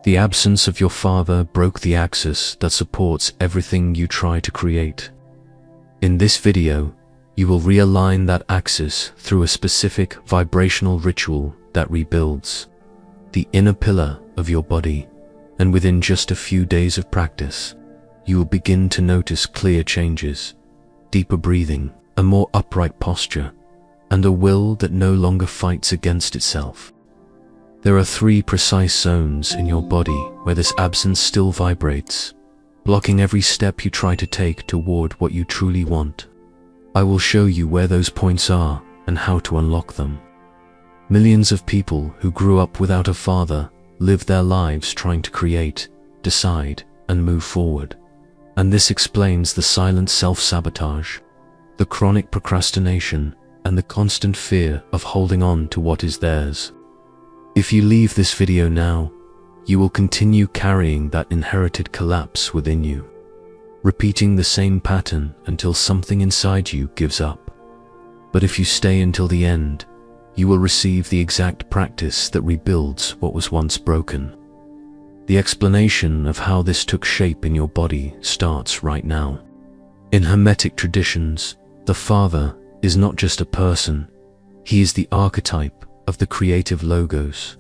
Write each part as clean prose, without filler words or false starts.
The absence of your father broke the axis that supports everything you try to create. In this video, you will realign that axis through a specific vibrational ritual that rebuilds the inner pillar of your body, and within just a few days of practice, you will begin to notice clear changes, deeper breathing, a more upright posture, and a will that no longer fights against itself. There are 3 precise zones in your body where this absence still vibrates, blocking every step you try to take toward what you truly want. I will show you where those points are and how to unlock them. Millions of people who grew up without a father live their lives trying to create, decide, and move forward. And this explains the silent self-sabotage, the chronic procrastination, and the constant fear of holding on to what is theirs. If you leave this video now, you will continue carrying that inherited collapse within you, repeating the same pattern until something inside you gives up. But if you stay until the end, you will receive the exact practice that rebuilds what was once broken. The explanation of how this took shape in your body starts right now. In Hermetic traditions, the father is not just a person, he is the archetype of the creative logos,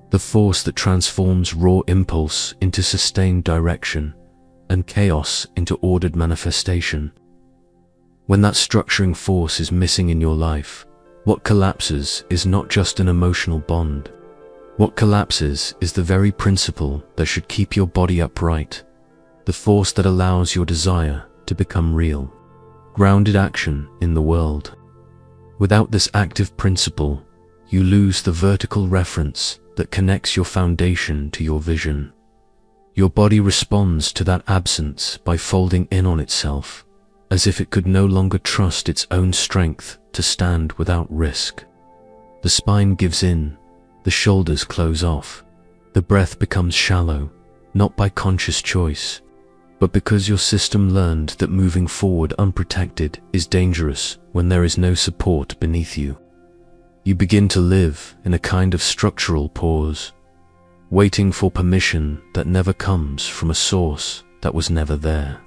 the force that transforms raw impulse into sustained direction and chaos into ordered manifestation. When that structuring force is missing in your life, what collapses is not just an emotional bond. What collapses is the very principle that should keep your body upright, the force that allows your desire to become real, grounded action in the world. Without this active principle, you lose the vertical reference that connects your foundation to your vision. Your body responds to that absence by folding in on itself, as if it could no longer trust its own strength to stand without risk. The spine gives in, the shoulders close off, the breath becomes shallow, not by conscious choice, but because your system learned that moving forward unprotected is dangerous when there is no support beneath you. You begin to live in a kind of structural pause, waiting for permission that never comes from a source that was never there.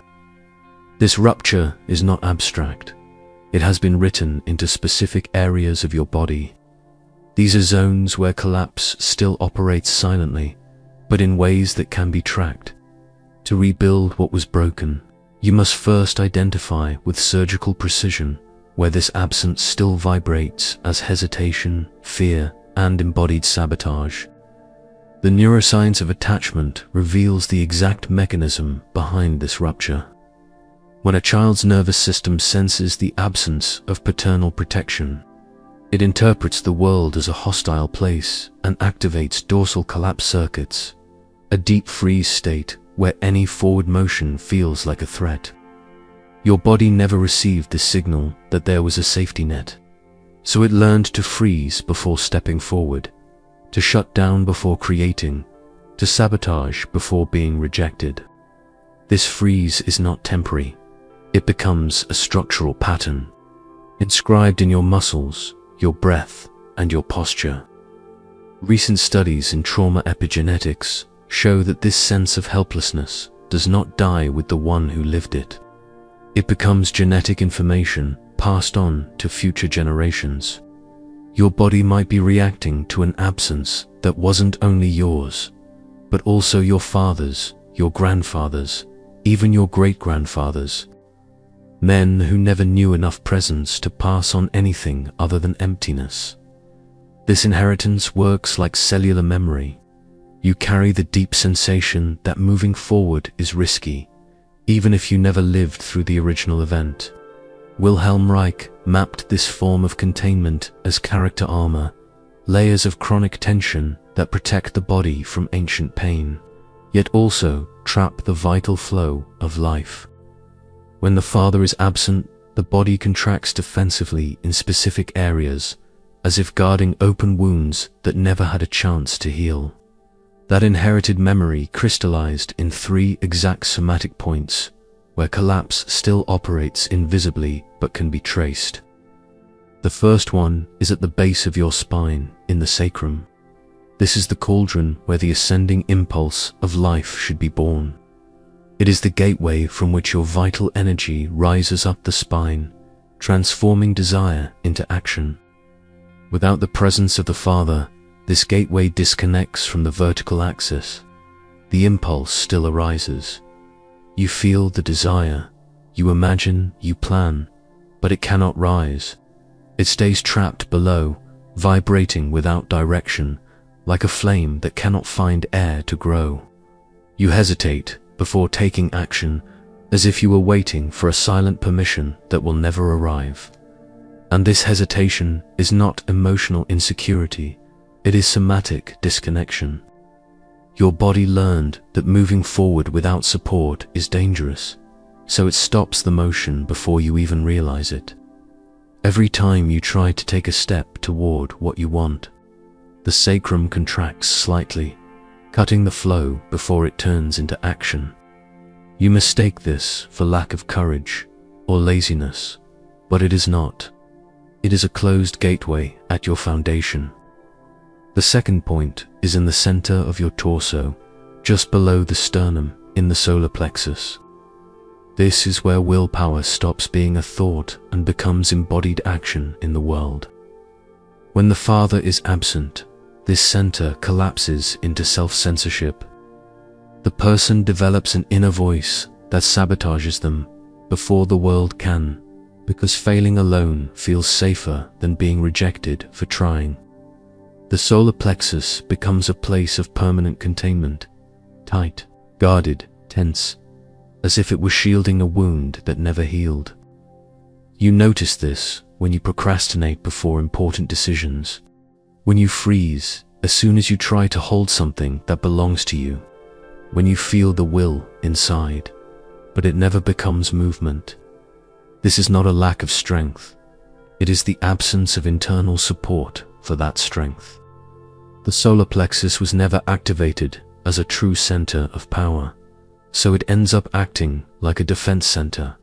This rupture is not abstract. It has been written into specific areas of your body. These are zones where collapse still operates silently, but in ways that can be tracked. To rebuild what was broken, you must first identify with surgical precision where this absence still vibrates as hesitation, fear, and embodied sabotage. The neuroscience of attachment reveals the exact mechanism behind this rupture. When a child's nervous system senses the absence of paternal protection, it interprets the world as a hostile place and activates dorsal collapse circuits, a deep freeze state where any forward motion feels like a threat. Your body never received the signal that there was a safety net, so it learned to freeze before stepping forward, to shut down before creating, to sabotage before being rejected. This freeze is not temporary. It becomes a structural pattern, inscribed in your muscles, your breath, and your posture. Recent studies in trauma epigenetics show that this sense of helplessness does not die with the one who lived it. It becomes genetic information passed on to future generations. Your body might be reacting to an absence that wasn't only yours, but also your father's, your grandfather's, even your great-grandfather's. Men who never knew enough presence to pass on anything other than emptiness. This inheritance works like cellular memory. You carry the deep sensation that moving forward is risky, even if you never lived through the original event. Wilhelm Reich mapped this form of containment as character armor, layers of chronic tension that protect the body from ancient pain, yet also trap the vital flow of life. When the father is absent, the body contracts defensively in specific areas, as if guarding open wounds that never had a chance to heal. That inherited memory crystallized in 3 exact somatic points, where collapse still operates invisibly but can be traced. The first one is at the base of your spine, in the sacrum. This is the cauldron where the ascending impulse of life should be born. It is the gateway from which your vital energy rises up the spine, transforming desire into action. Without the presence of the Father, this gateway disconnects from the vertical axis. The impulse still arises. You feel the desire, you imagine, you plan, but it cannot rise. It stays trapped below, vibrating without direction, like a flame that cannot find air to grow. You hesitate before taking action, as if you were waiting for a silent permission that will never arrive. And this hesitation is not emotional insecurity, it is somatic disconnection. Your body learned that moving forward without support is dangerous, so it stops the motion before you even realize it. Every time you try to take a step toward what you want, the sacrum contracts slightly, cutting the flow before it turns into action. You mistake this for lack of courage or laziness, but it is not. It is a closed gateway at your foundation. The second point is in the center of your torso, just below the sternum in the solar plexus. This is where willpower stops being a thought and becomes embodied action in the world. When the Father is absent, this center collapses into self-censorship. The person develops an inner voice that sabotages them before the world can, because failing alone feels safer than being rejected for trying. The solar plexus becomes a place of permanent containment, tight, guarded, tense, as if it were shielding a wound that never healed. You notice this when you procrastinate before important decisions, when you freeze as soon as you try to hold something that belongs to you, when you feel the will inside, but it never becomes movement. This is not a lack of strength, it is the absence of internal support for that strength. The solar plexus was never activated as a true center of power, so it ends up acting like a defense center.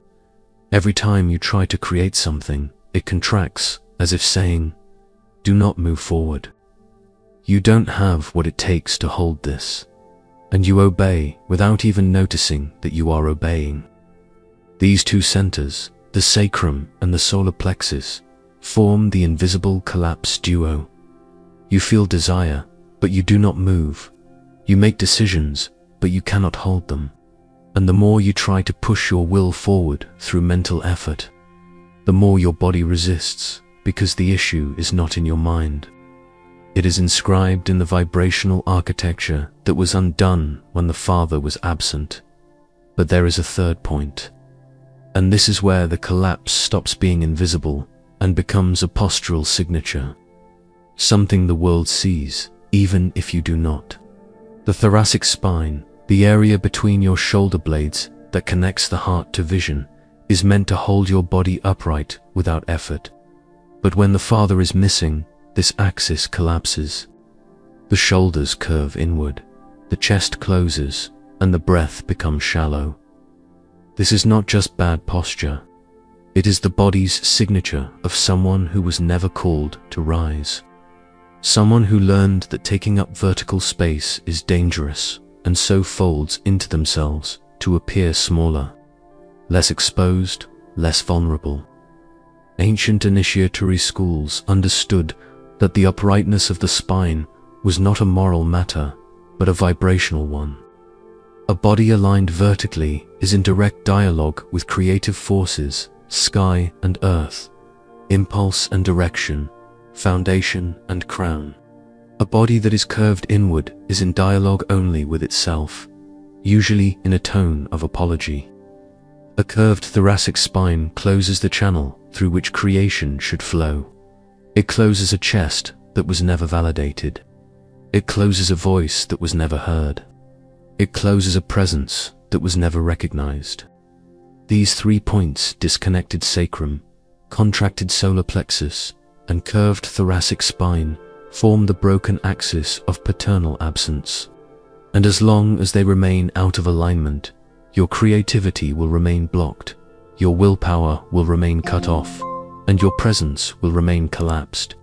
Every time you try to create something, it contracts, as if saying, "Do not move forward. You don't have what it takes to hold this." And you obey without even noticing that you are obeying. These two centers, the sacrum and the solar plexus, form the invisible collapse duo. You feel desire, but you do not move. You make decisions, but you cannot hold them. And the more you try to push your will forward through mental effort, the more your body resists, because the issue is not in your mind. It is inscribed in the vibrational architecture that was undone when the Father was absent. But there is a third point. And this is where the collapse stops being invisible and becomes a postural signature. Something the world sees, even if you do not. The thoracic spine, the area between your shoulder blades that connects the heart to vision, is meant to hold your body upright without effort. But when the Father is missing, this axis collapses. The shoulders curve inward, the chest closes, and the breath becomes shallow. This is not just bad posture. It is the body's signature of someone who was never called to rise. Someone who learned that taking up vertical space is dangerous and so folds into themselves to appear smaller, less exposed, less vulnerable. Ancient initiatory schools understood that the uprightness of the spine was not a moral matter, but a vibrational one. A body aligned vertically is in direct dialogue with creative forces, sky and earth, impulse and direction, foundation and crown. A body that is curved inward is in dialogue only with itself, usually in a tone of apology. A curved thoracic spine closes the channel through which creation should flow. It closes a chest that was never validated. It closes a voice that was never heard. It closes a presence that was never recognized. These 3 points, disconnected sacrum, contracted solar plexus, and curved thoracic spine, form the broken axis of paternal absence. And as long as they remain out of alignment, your creativity will remain blocked, your willpower will remain cut off, and your presence will remain collapsed.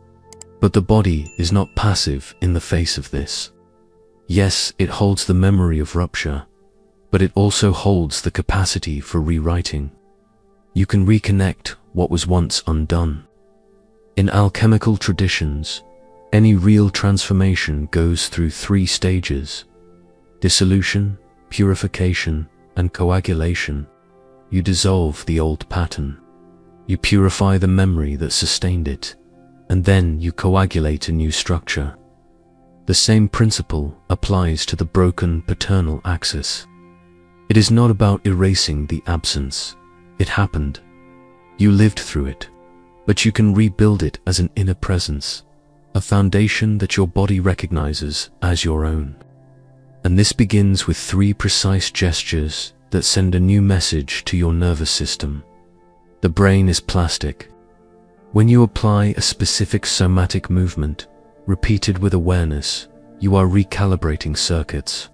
But the body is not passive in the face of this. Yes, it holds the memory of rupture, but it also holds the capacity for rewriting. You can reconnect what was once undone. In alchemical traditions, any real transformation goes through 3 stages: dissolution, purification, and coagulation. You dissolve the old pattern. You purify the memory that sustained it, and then you coagulate a new structure. The same principle applies to the broken paternal axis. It is not about erasing the absence. It happened. You lived through it, but you can rebuild it as an inner presence, a foundation that your body recognizes as your own. And this begins with 3 precise gestures that send a new message to your nervous system. The brain is plastic. When you apply a specific somatic movement, repeated with awareness, you are recalibrating circuits.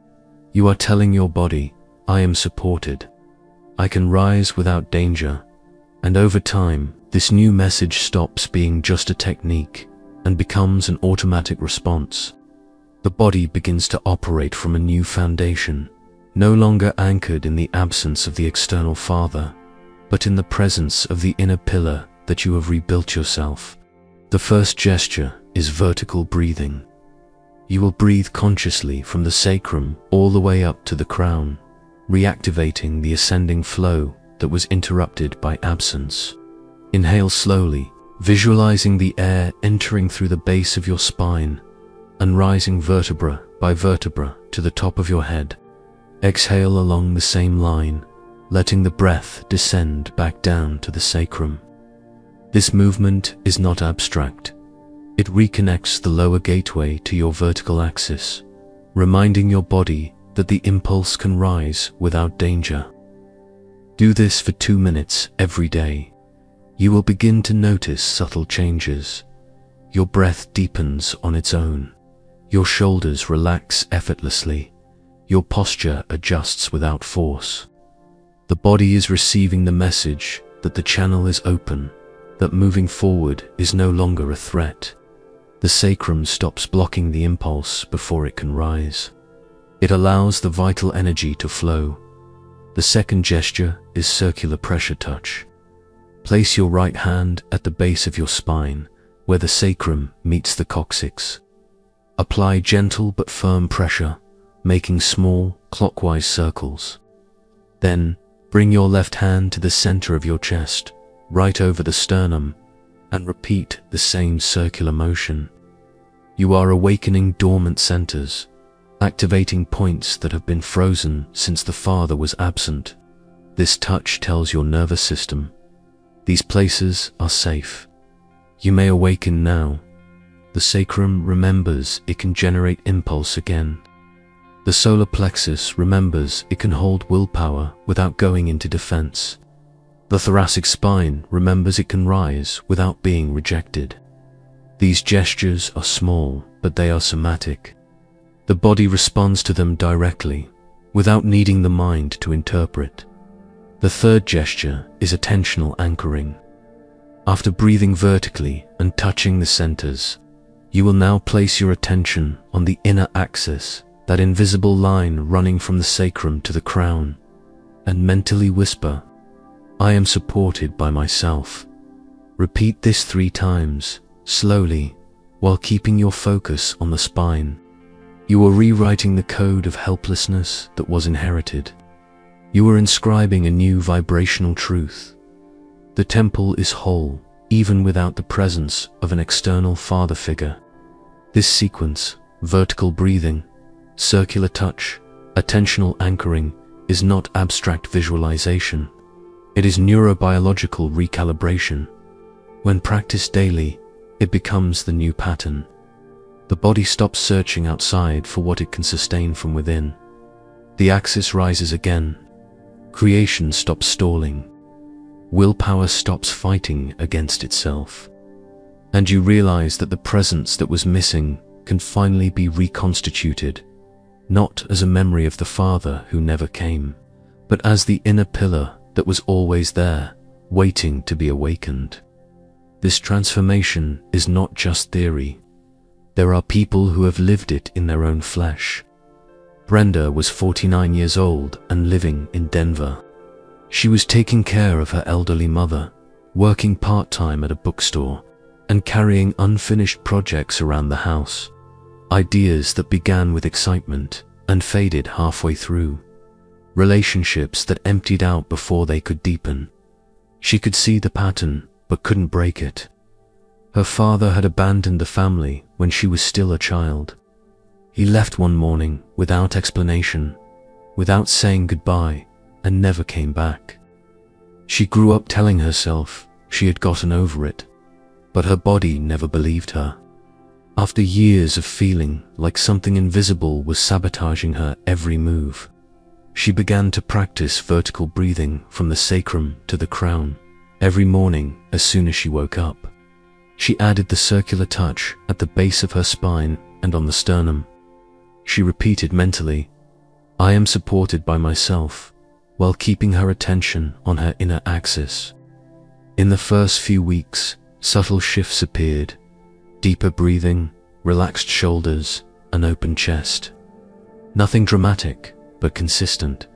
You are telling your body, I am supported. I can rise without danger. And over time, this new message stops being just a technique and becomes an automatic response. The body begins to operate from a new foundation, no longer anchored in the absence of the external father, but in the presence of the inner pillar that you have rebuilt yourself. The first gesture is vertical breathing. You will breathe consciously from the sacrum all the way up to the crown, reactivating the ascending flow that was interrupted by absence. Inhale slowly, visualizing the air entering through the base of your spine and rising vertebra by vertebra to the top of your head. Exhale along the same line, letting the breath descend back down to the sacrum. This movement is not abstract. It reconnects the lower gateway to your vertical axis, reminding your body that the impulse can rise without danger. Do this for 2 minutes every day. You will begin to notice subtle changes. Your breath deepens on its own. Your shoulders relax effortlessly. Your posture adjusts without force. The body is receiving the message that the channel is open, that moving forward is no longer a threat. The sacrum stops blocking the impulse before it can rise. It allows the vital energy to flow. The second gesture is circular pressure touch. Place your right hand at the base of your spine, where the sacrum meets the coccyx. Apply gentle but firm pressure, making small, clockwise circles. Then, bring your left hand to the center of your chest, right over the sternum, and repeat the same circular motion. You are awakening dormant centers, activating points that have been frozen since the father was absent. This touch tells your nervous system, these places are safe. You may awaken now. The sacrum remembers it can generate impulse again. The solar plexus remembers it can hold willpower without going into defense. The thoracic spine remembers it can rise without being rejected. These gestures are small, but they are somatic. The body responds to them directly, without needing the mind to interpret. The third gesture is attentional anchoring. After breathing vertically and touching the centers, you will now place your attention on the inner axis, that invisible line running from the sacrum to the crown, and mentally whisper, I am supported by myself. Repeat this 3 times, slowly, while keeping your focus on the spine. You are rewriting the code of helplessness that was inherited. You are inscribing a new vibrational truth. The temple is whole, even without the presence of an external father figure. This sequence, vertical breathing, circular touch, attentional anchoring, is not abstract visualization. It is neurobiological recalibration. When practiced daily, it becomes the new pattern. The body stops searching outside for what it can sustain from within. The axis rises again. Creation stops stalling. Willpower stops fighting against itself. And you realize that the presence that was missing can finally be reconstituted, not as a memory of the father who never came, but as the inner pillar that was always there, waiting to be awakened. This transformation is not just theory. There are people who have lived it in their own flesh. Brenda was 49 years old and living in Denver. She was taking care of her elderly mother, working part-time at a bookstore, and carrying unfinished projects around the house. Ideas that began with excitement and faded halfway through. Relationships that emptied out before they could deepen. She could see the pattern, but couldn't break it. Her father had abandoned the family when she was still a child. He left one morning without explanation, without saying goodbye, and never came back. She grew up telling herself she had gotten over it, but her body never believed her. After years of feeling like something invisible was sabotaging her every move, she began to practice vertical breathing from the sacrum to the crown every morning as soon as she woke up. She added the circular touch at the base of her spine and on the sternum. She repeated mentally, "I am supported by myself," while keeping her attention on her inner axis. In the first few weeks, subtle shifts appeared. Deeper breathing, relaxed shoulders, an open chest. Nothing dramatic, but consistent.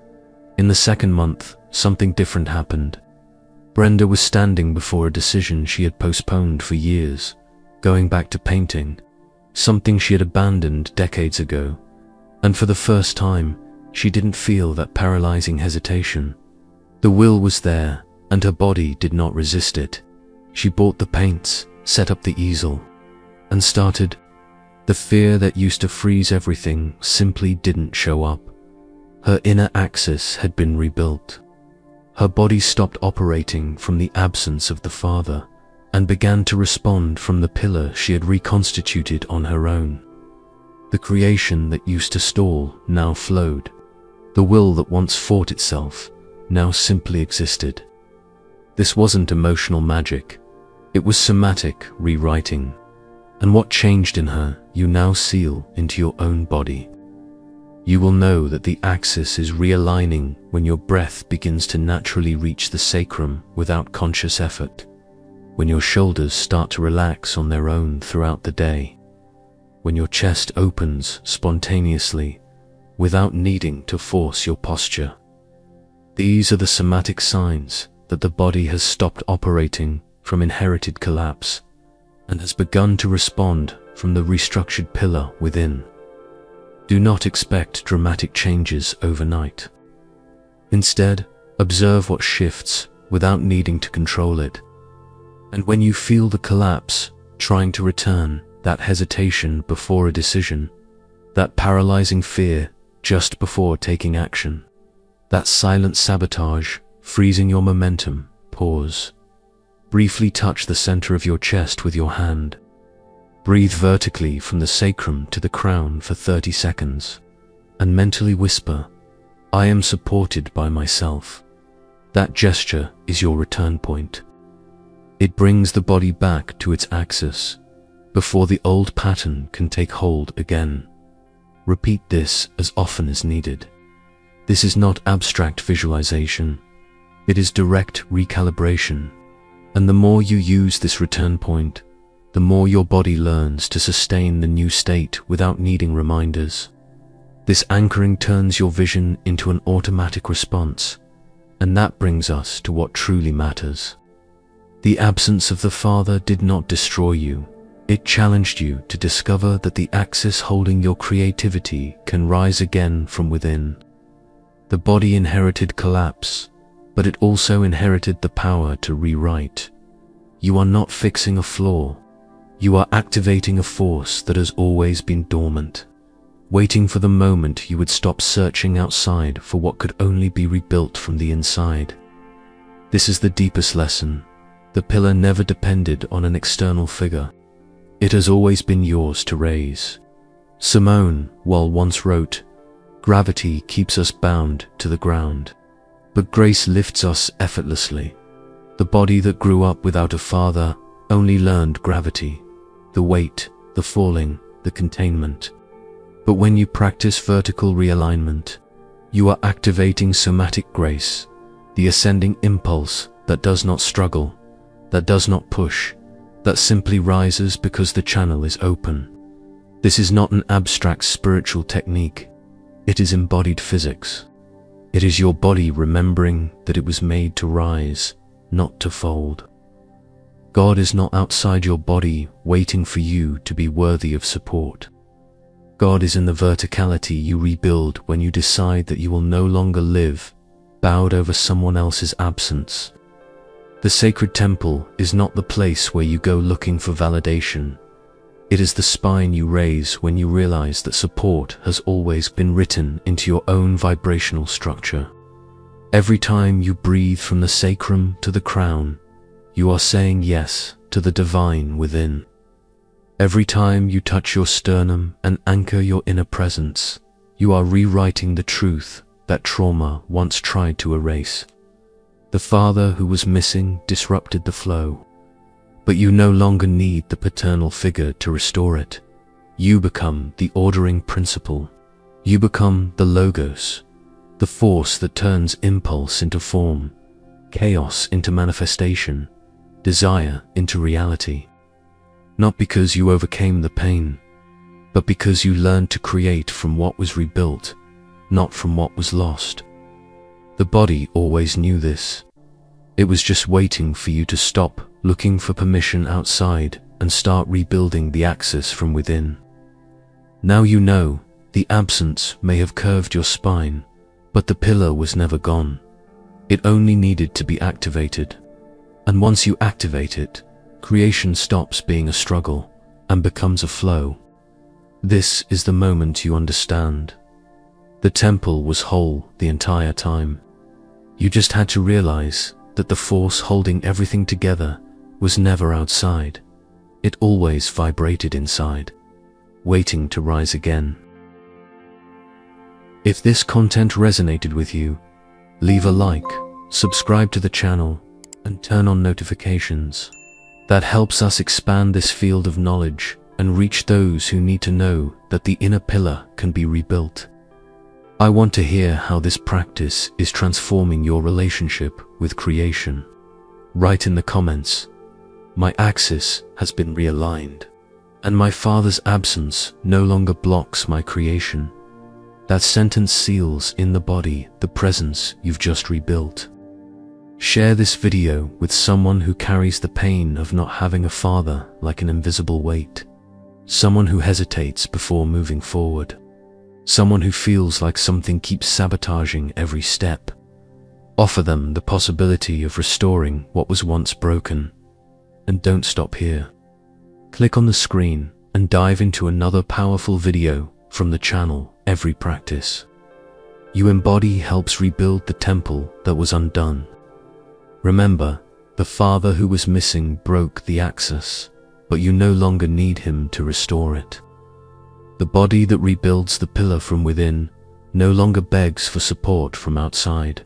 In the second month, something different happened. Brenda was standing before a decision she had postponed for years, going back to painting, something she had abandoned decades ago. And for the first time, she didn't feel that paralyzing hesitation. The will was there, and her body did not resist it. She bought the paints, set up the easel, and started. The fear that used to freeze everything simply didn't show up. Her inner axis had been rebuilt. Her body stopped operating from the absence of the father and began to respond from the pillar she had reconstituted on her own. The creation that used to stall now flowed. The will that once fought itself now simply existed. This wasn't emotional magic. It was somatic rewriting. And what changed in her, you now seal into your own body. You will know that the axis is realigning when your breath begins to naturally reach the sacrum without conscious effort, when your shoulders start to relax on their own throughout the day, when your chest opens spontaneously without needing to force your posture. These are the somatic signs that the body has stopped operating from inherited collapse and has begun to respond from the restructured pillar within. Do not expect dramatic changes overnight. Instead, observe what shifts without needing to control it. And when you feel the collapse, trying to return, that hesitation before a decision, that paralyzing fear just before taking action, that silent sabotage freezing your momentum, pause. Briefly touch the center of your chest with your hand. Breathe vertically from the sacrum to the crown for 30 seconds and mentally whisper, "I am supported by myself." That gesture is your return point. It brings the body back to its axis before the old pattern can take hold again. Repeat this as often as needed. This is not abstract visualization. It is direct recalibration. And the more you use this return point, the more your body learns to sustain the new state without needing reminders. This anchoring turns your vision into an automatic response, and that brings us to what truly matters. The absence of the father did not destroy you. It challenged you to discover that the axis holding your creativity can rise again from within. The body inherited collapse, but it also inherited the power to rewrite. You are not fixing a flaw. You are activating a force that has always been dormant, waiting for the moment you would stop searching outside for what could only be rebuilt from the inside. This is the deepest lesson. The pillar never depended on an external figure. It has always been yours to raise. Simone Weil once wrote, "Gravity keeps us bound to the ground, but grace lifts us effortlessly." The body that grew up without a father only learned gravity, the weight, the falling, the containment. But when you practice vertical realignment, you are activating somatic grace, the ascending impulse that does not struggle, that does not push, that simply rises because the channel is open. This is not an abstract spiritual technique. It is embodied physics. It is your body remembering that it was made to rise, not to fold. God is not outside your body waiting for you to be worthy of support. God is in the verticality you rebuild when you decide that you will no longer live bowed over someone else's absence. The sacred temple is not the place where you go looking for validation. It is the spine you raise when you realize that support has always been written into your own vibrational structure. Every time you breathe from the sacrum to the crown, you are saying yes to the divine within. Every time you touch your sternum and anchor your inner presence, you are rewriting the truth that trauma once tried to erase. The father who was missing disrupted the flow, but you no longer need the paternal figure to restore it. You become the ordering principle. You become the logos, the force that turns impulse into form, chaos into manifestation, desire into reality. Not because you overcame the pain, but because you learned to create from what was rebuilt, not from what was lost. The body always knew this. It was just waiting for you to stop looking for permission outside and start rebuilding the axis from within. Now you know the absence may have curved your spine, but the pillar was never gone. It only needed to be activated. And once you activate it, creation stops being a struggle and becomes a flow. This is the moment you understand. The temple was whole the entire time. You just had to realize that the force holding everything together was never outside. It always vibrated inside, waiting to rise again. If this content resonated with you, leave a like, subscribe to the channel, and turn on notifications. That helps us expand this field of knowledge and reach those who need to know that the inner pillar can be rebuilt. I want to hear how this practice is transforming your relationship with creation. Write in the comments, "My axis has been realigned, and my father's absence no longer blocks my creation." That sentence seals in the body the presence you've just rebuilt. Share this video with someone who carries the pain of not having a father like an invisible weight. Someone who hesitates before moving forward. Someone who feels like something keeps sabotaging every step. Offer them the possibility of restoring what was once broken. And don't stop here. Click on the screen and dive into another powerful video from the channel Every Practice. You embody helps rebuild the temple that was undone. Remember, the father who was missing broke the axis, but you no longer need him to restore it. The body that rebuilds the pillar from within no longer begs for support from outside.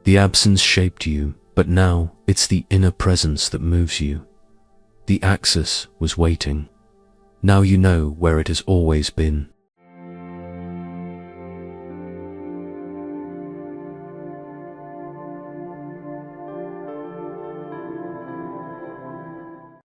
The absence shaped you, but now it's the inner presence that moves you. The axis was waiting. Now you know where it has always been.